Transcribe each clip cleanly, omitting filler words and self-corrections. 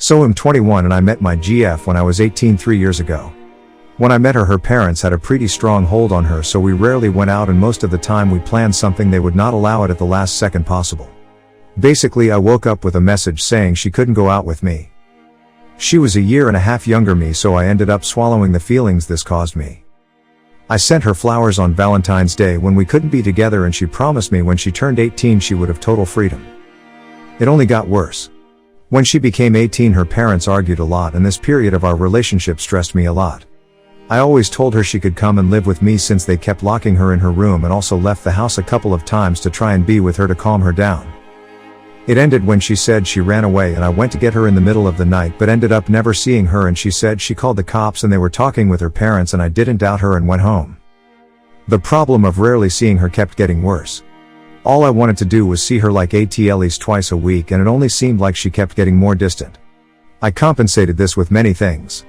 So I'm 21 and I met my GF when I was 18 3 years ago. When I met her, her parents had a pretty strong hold on her, so we rarely went out, and most of the time we planned something they would not allow it at the last second possible. Basically, I woke up with a message saying she couldn't go out with me. She was a year and a half younger me, so I ended up swallowing the feelings this caused me. I sent her flowers on Valentine's Day when we couldn't be together, and she promised me when she turned 18 she would have total freedom. It only got worse. When she became 18, her parents argued a lot, and this period of our relationship stressed me a lot. I always told her she could come and live with me since they kept locking her in her room, and also left the house a couple of times to try and be with her to calm her down. It ended when she said she ran away, and I went to get her in the middle of the night but ended up never seeing her, and she said she called the cops and they were talking with her parents, and I didn't doubt her and went home. The problem of rarely seeing her kept getting worse. All I wanted to do was see her like at least twice a week, and it only seemed like she kept getting more distant. I compensated this with many things.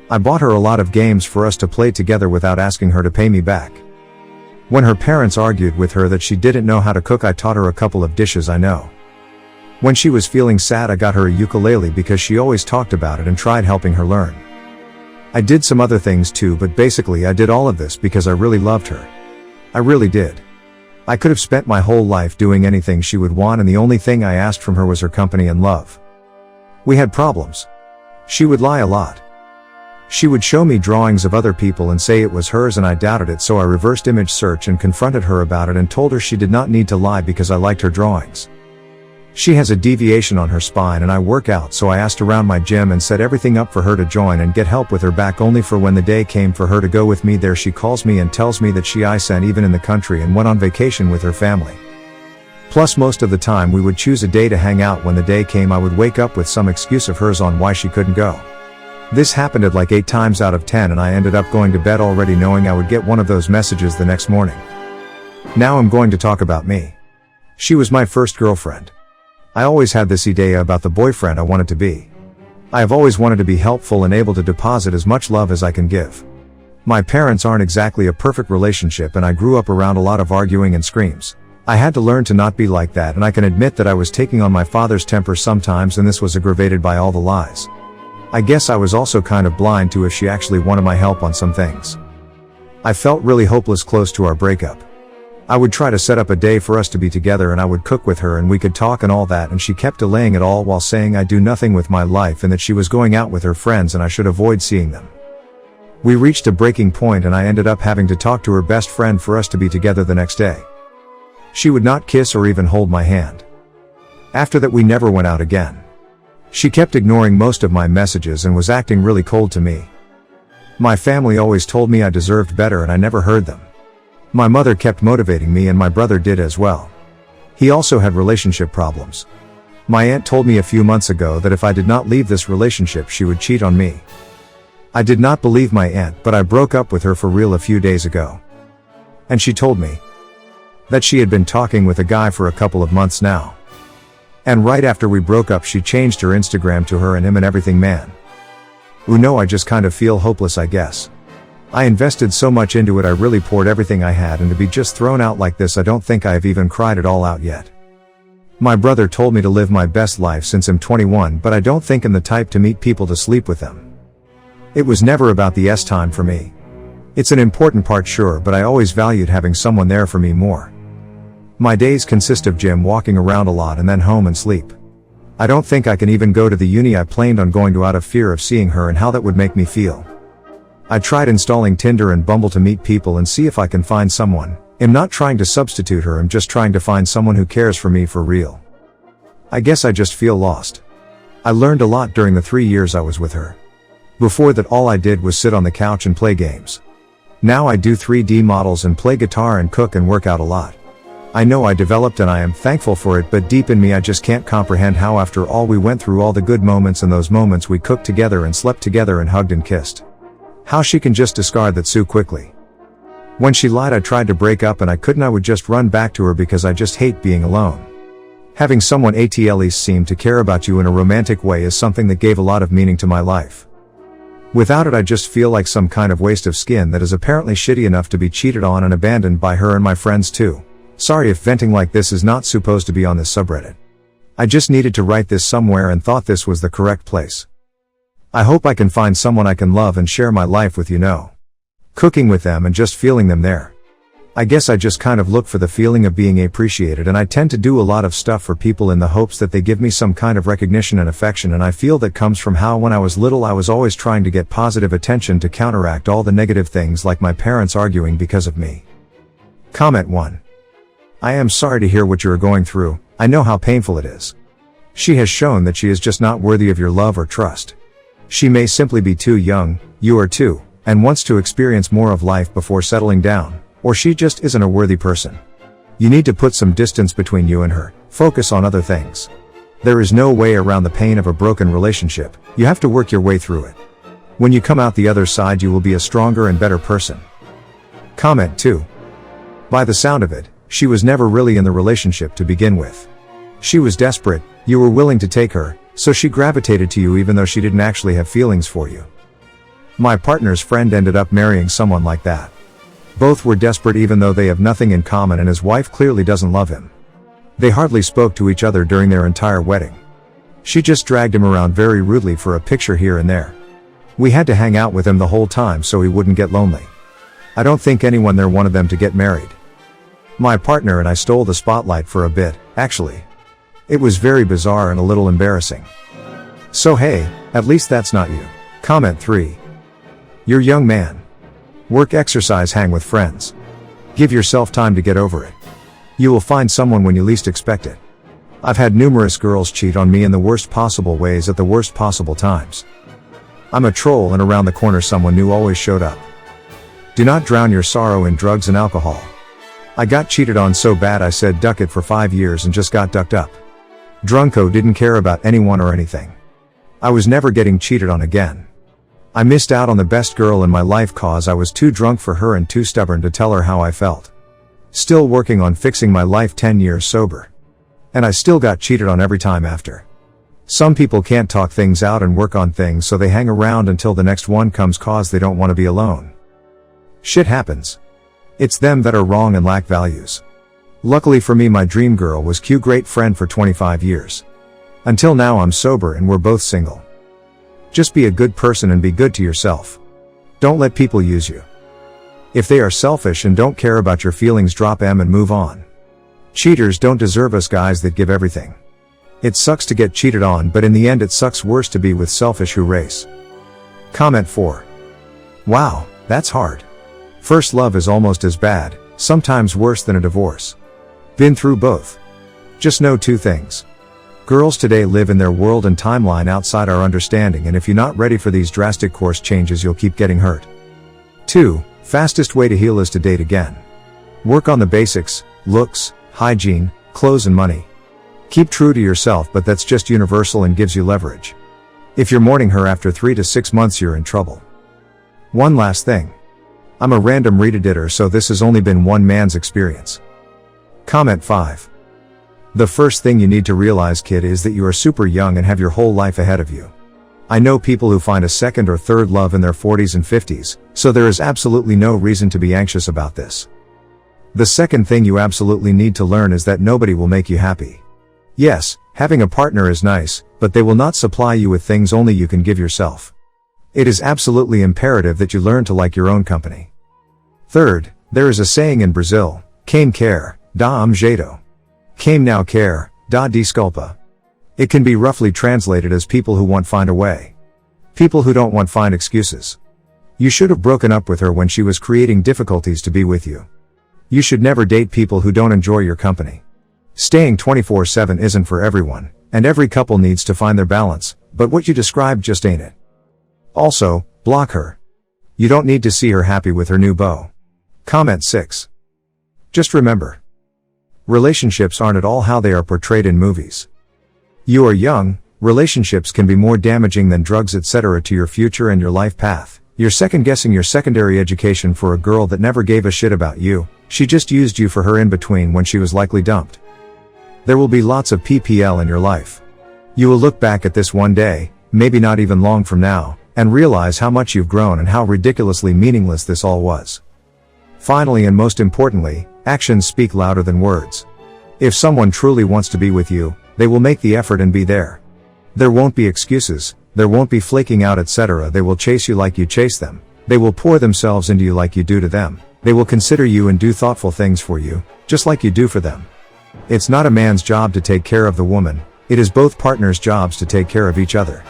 I bought her a lot of games for us to play together without asking her to pay me back. When her parents argued with her that she didn't know how to cook, I taught her a couple of dishes I know. When she was feeling sad, I got her a ukulele because she always talked about it, and tried helping her learn. I did some other things too, but basically I did all of this because I really loved her. I really did. I could have spent my whole life doing anything she would want, and the only thing I asked from her was her company and love. We had problems. She would lie a lot. She would show me drawings of other people and say it was hers, and I doubted it, so I reversed image search and confronted her about it and told her she did not need to lie because I liked her drawings. She has a deviation on her spine and I work out, so I asked around my gym and set everything up for her to join and get help with her back, only for when the day came for her to go with me there, she calls me and tells me that she isn't even in the country and went on vacation with her family. Plus, most of the time we would choose a day to hang out. When the day came, I would wake up with some excuse of hers on why she couldn't go. This happened at like 8 times out of 10, and I ended up going to bed already knowing I would get one of those messages the next morning. Now I'm going to talk about me. She was my first girlfriend. I always had this idea about the boyfriend I wanted to be. I have always wanted to be helpful and able to deposit as much love as I can give. My parents aren't exactly a perfect relationship, and I grew up around a lot of arguing and screams. I had to learn to not be like that, and I can admit that I was taking on my father's temper sometimes, and this was aggravated by all the lies. I guess I was also kind of blind to if she actually wanted my help on some things. I felt really hopeless close to our breakup. I would try to set up a day for us to be together, and I would cook with her and we could talk and all that, and she kept delaying it all while saying I do nothing with my life and that she was going out with her friends and I should avoid seeing them. We reached a breaking point and I ended up having to talk to her best friend for us to be together the next day. She would not kiss or even hold my hand. After that we never went out again. She kept ignoring most of my messages and was acting really cold to me. My family always told me I deserved better and I never heard them. My mother kept motivating me and my brother did as well. He also had relationship problems. My aunt told me a few months ago that if I did not leave this relationship she would cheat on me. I did not believe my aunt, but I broke up with her for real a few days ago. And she told me that she had been talking with a guy for a couple of months now. And right after we broke up she changed her Instagram to her and him and everything, man. No, I just kind of feel hopeless, I guess. I invested so much into it, I really poured everything I had, and to be just thrown out like this, I don't think I have even cried it all out yet. My brother told me to live my best life since I'm 21, but I don't think I'm the type to meet people to sleep with them. It was never about the time for me. It's an important part, sure, but I always valued having someone there for me more. My days consist of gym, walking around a lot, and then home and sleep. I don't think I can even go to the uni I planned on going to out of fear of seeing her and how that would make me feel. I tried installing Tinder and Bumble to meet people and see if I can find someone. I'm not trying to substitute her, I'm just trying to find someone who cares for me for real. I guess I just feel lost. I learned a lot during the 3 years I was with her. Before that, all I did was sit on the couch and play games. Now I do 3D models and play guitar and cook and work out a lot. I know I developed and I am thankful for it, but deep in me I just can't comprehend how after all we went through, all the good moments and those moments we cooked together and slept together and hugged and kissed, how she can just discard that so quickly. When she lied, I tried to break up and I couldn't. I would just run back to her because I just hate being alone. Having someone at least seem to care about you in a romantic way is something that gave a lot of meaning to my life. Without it, I just feel like some kind of waste of skin that is apparently shitty enough to be cheated on and abandoned by her and my friends too. Sorry if venting like this is not supposed to be on this subreddit. I just needed to write this somewhere and thought this was the correct place. I hope I can find someone I can love and share my life with, cooking with them and just feeling them there. I guess I just kind of look for the feeling of being appreciated, and I tend to do a lot of stuff for people in the hopes that they give me some kind of recognition and affection, and I feel that comes from how when I was little I was always trying to get positive attention to counteract all the negative things like my parents arguing because of me. Comment 1. I am sorry to hear what you are going through. I know how painful it is. She has shown that she is just not worthy of your love or trust. She may simply be too young, you are too, and wants to experience more of life before settling down, or she just isn't a worthy person. You need to put some distance between you and her, focus on other things. There is no way around the pain of a broken relationship, you have to work your way through it. When you come out the other side you will be a stronger and better person. Comment 2. By the sound of it, she was never really in the relationship to begin with. She was desperate, you were willing to take her, so she gravitated to you even though she didn't actually have feelings for you. My partner's friend ended up marrying someone like that. Both were desperate even though they have nothing in common, and his wife clearly doesn't love him. They hardly spoke to each other during their entire wedding. She just dragged him around very rudely for a picture here and there. We had to hang out with him the whole time so he wouldn't get lonely. I don't think anyone there wanted them to get married. My partner and I stole the spotlight for a bit, actually. It was very bizarre and a little embarrassing. So hey, at least that's not you. Comment 3. You're young man. Work, exercise, hang with friends. Give yourself time to get over it. You will find someone when you least expect it. I've had numerous girls cheat on me in the worst possible ways at the worst possible times. I'm a troll, and around the corner someone new always showed up. Do not drown your sorrow in drugs and alcohol. I got cheated on so bad I said duck it for 5 years and just got ducked up. Drunko didn't care about anyone or anything. I was never getting cheated on again. I missed out on the best girl in my life cause I was too drunk for her and too stubborn to tell her how I felt. Still working on fixing my life 10 years sober. And I still got cheated on every time after. Some people can't talk things out and work on things, so they hang around until the next one comes cause they don't want to be alone. Shit happens. It's them that are wrong and lack values. Luckily for me, my dream girl was Q, great friend for 25 years. Until now I'm sober and we're both single. Just be a good person and be good to yourself. Don't let people use you. If they are selfish and don't care about your feelings, drop them and move on. Cheaters don't deserve us guys that give everything. It sucks to get cheated on, but in the end it sucks worse to be with selfish who race. Comment 4. Wow, that's hard. First love is almost as bad, sometimes worse than a divorce. Been through both. Just know 2 things. Girls today live in their world and timeline outside our understanding, and if you're not ready for these drastic course changes you'll keep getting hurt. 2. Fastest way to heal is to date again. Work on the basics, looks, hygiene, clothes and money. Keep true to yourself, but that's just universal and gives you leverage. If you're mourning her after 3 to 6 months you're in trouble. One last thing. I'm a random reddeditor, so this has only been one man's experience. Comment 5. The first thing you need to realize, kid, is that you are super young and have your whole life ahead of you. I know people who find a second or third love in their 40s and 50s, so there is absolutely no reason to be anxious about this. The second thing you absolutely need to learn is that nobody will make you happy. Yes, having a partner is nice, but they will not supply you with things only you can give yourself. It is absolutely imperative that you learn to like your own company. Third, there is a saying in Brazil, quem quer, dá um jeito. Quem não quer, dá desculpa. It can be roughly translated as people who want find a way. People who don't want find excuses. You should have broken up with her when she was creating difficulties to be with you. You should never date people who don't enjoy your company. Staying 24/7 isn't for everyone, and every couple needs to find their balance, but what you described just ain't it. Also, block her. You don't need to see her happy with her new beau. Comment 6. Just remember. Relationships aren't at all how they are portrayed in movies. You are young, relationships can be more damaging than drugs etc. to your future and your life path. You're second guessing your secondary education for a girl that never gave a shit about you, she just used you for her in between when she was likely dumped. There will be lots of PPL in your life. You will look back at this one day, maybe not even long from now, and realize how much you've grown and how ridiculously meaningless this all was. Finally, and most importantly, actions speak louder than words. If someone truly wants to be with you, They will make the effort and be there. There won't be excuses, there won't be flaking out, etc. They will chase you like you chase them. They will pour themselves into you like you do to them. They will consider you and do thoughtful things for you, just like you do for them. It's not a man's job to take care of the woman, it is both partners' jobs to take care of each other.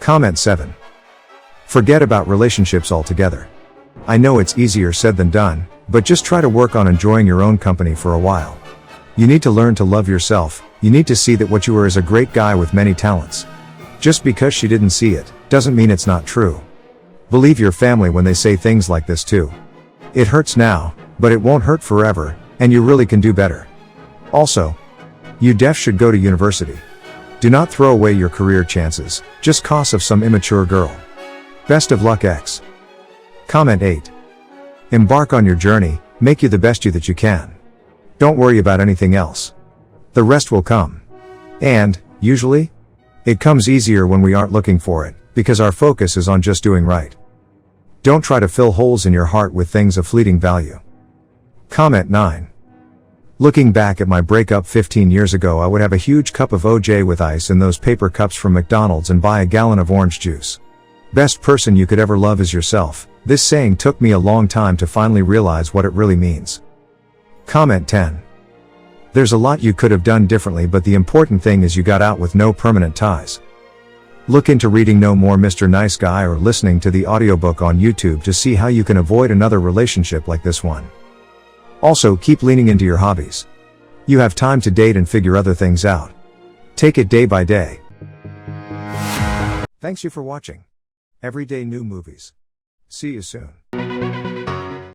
Comment 7. Forget about relationships altogether. I know it's easier said than done, but just try to work on enjoying your own company for a while. You need to learn to love yourself, you need to see that what you are is a great guy with many talents. Just because she didn't see it, doesn't mean it's not true. Believe your family when they say things like this too. It hurts now, but it won't hurt forever, and you really can do better. Also, you deaf should go to university. Do not throw away your career chances, just cause of some immature girl. Best of luck, X. Comment 8. Embark on your journey, make you the best you that you can. Don't worry about anything else. The rest will come. And, usually, it comes easier when we aren't looking for it, because our focus is on just doing right. Don't try to fill holes in your heart with things of fleeting value. Comment 9. Looking back at my breakup 15 years ago, I would have a huge cup of OJ with ice in those paper cups from McDonald's and buy a gallon of orange juice. Best person you could ever love is yourself. This saying took me a long time to finally realize what it really means. Comment 10. There's a lot you could have done differently, but the important thing is you got out with no permanent ties. Look into reading No More Mr. Nice Guy or listening to the audiobook on YouTube to see how you can avoid another relationship like this one. Also, keep leaning into your hobbies. You have time to date and figure other things out. Take it day by day. Thanks you for watching. Everyday new movies. See you soon.